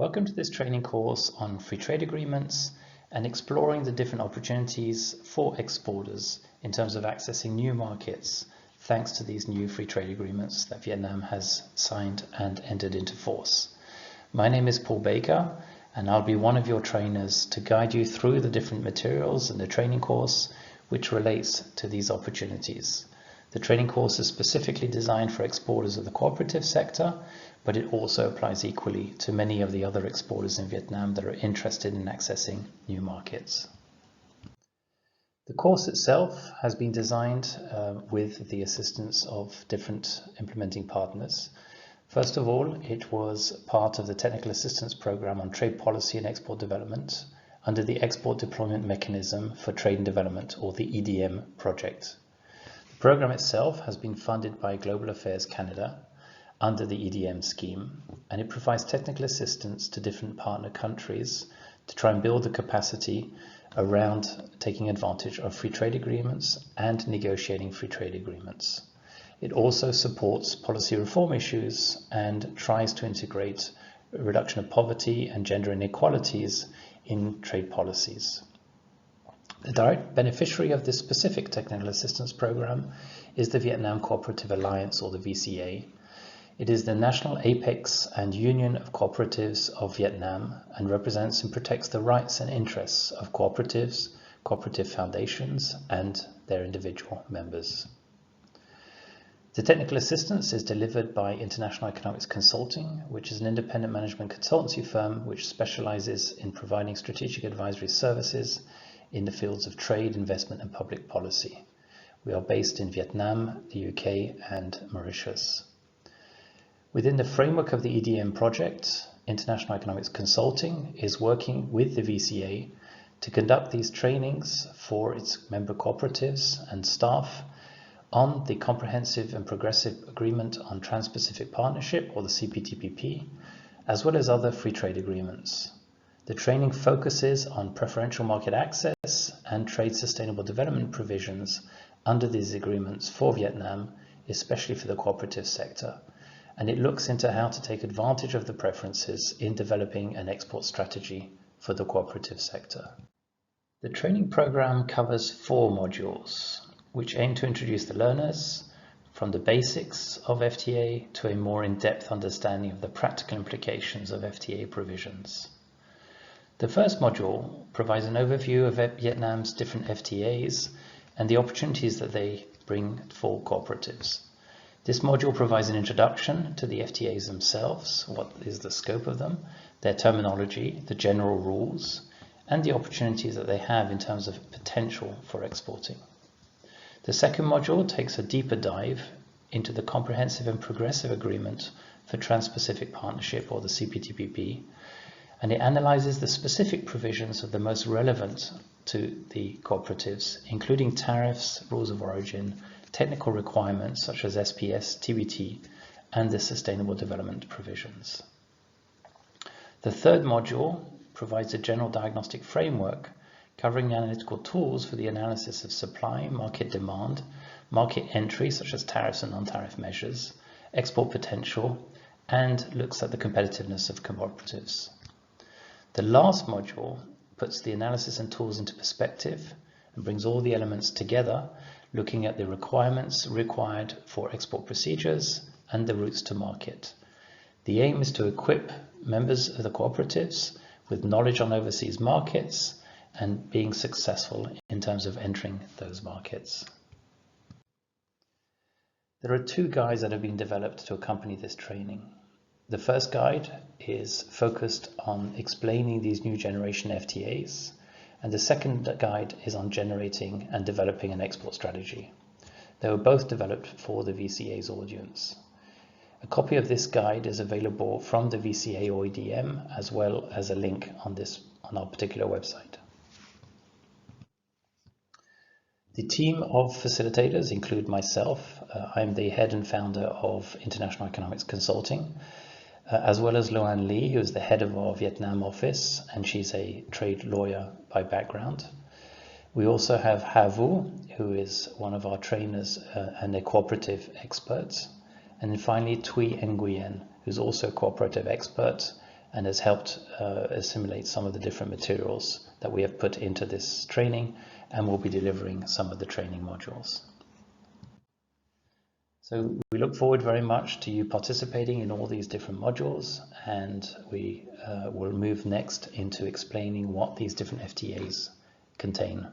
Welcome to this training course on free trade agreements and exploring the different opportunities for exporters in terms of accessing new markets thanks to these new free trade agreements that Vietnam has signed and entered into force. My name is Paul Baker and I'll be one of your trainers to guide you through the different materials in the training course which relates to these opportunities. The training course is specifically designed for exporters of the cooperative sector, but it also applies equally to many of the other exporters in Vietnam that are interested in accessing new markets. The course itself has been designed with the assistance of different implementing partners. First of all, it was part of the Technical Assistance Program on Trade Policy and Export Development under the Export Deployment Mechanism for Trade and Development, or the EDM project. The program itself has been funded by Global Affairs Canada under the EDM scheme, and it provides technical assistance to different partner countries to try and build the capacity around taking advantage of free trade agreements and negotiating free trade agreements. It also supports policy reform issues and tries to integrate a reduction of poverty and gender inequalities in trade policies. The direct beneficiary of this specific technical assistance program is the Vietnam Cooperative Alliance, or the VCA. It is the national apex and union of cooperatives of Vietnam and represents and protects the rights and interests of cooperatives, cooperative foundations, and their individual members. The technical assistance is delivered by International Economics Consulting, which is an independent management consultancy firm which specializes in providing strategic advisory services in the fields of trade, investment, and public policy. We are based in Vietnam, the UK, and Mauritius. Within the framework of the EDM project, International Economics Consulting is working with the VCA to conduct these trainings for its member cooperatives and staff on the Comprehensive and Progressive Agreement on Trans-Pacific Partnership, or the CPTPP, as well as other free trade agreements. The training focuses on preferential market access and trade sustainable development provisions under these agreements for Vietnam, especially for the cooperative sector, and it looks into how to take advantage of the preferences in developing an export strategy for the cooperative sector. The training program covers 4 modules, which aim to introduce the learners from the basics of FTA to a more in-depth understanding of the practical implications of FTA provisions. The first module provides an overview of Vietnam's different FTAs and the opportunities that they bring for cooperatives. This module provides an introduction to the FTAs themselves, what is the scope of them, their terminology, the general rules, and the opportunities that they have in terms of potential for exporting. The second module takes a deeper dive into the Comprehensive and Progressive Agreement for Trans-Pacific Partnership, or the CPTPP, and it analyzes the specific provisions of the most relevant to the cooperatives, including tariffs, rules of origin, technical requirements such as SPS, TBT, and the sustainable development provisions. The third module provides a general diagnostic framework covering the analytical tools for the analysis of supply, market demand, market entry such as tariffs and non-tariff measures, export potential, and looks at the competitiveness of cooperatives. The last module puts the analysis and tools into perspective and brings all the elements together, looking at the requirements required for export procedures and the routes to market. The aim is to equip members of the cooperatives with knowledge on overseas markets and being successful in terms of entering those markets. There are 2 guides that have been developed to accompany this training. The first guide is focused on explaining these new generation FTAs, and the second guide is on generating and developing an export strategy. They were both developed for the VCA's audience. A copy of this guide is available from the VCA or EDM, as well as a link on our particular website. The team of facilitators include myself. I'm the head and founder of International Economics Consulting, as well as Loan Lee, who is the head of our Vietnam office, and she's a trade lawyer by background. We also have Ha Vu, who is one of our trainers and a cooperative expert. And then finally, Thuy Nguyen, who's also a cooperative expert and has helped assimilate some of the different materials that we have put into this training, and we'll be delivering some of the training modules. So we look forward very much to you participating in all these different modules, and we will move next into explaining what these different FTAs contain.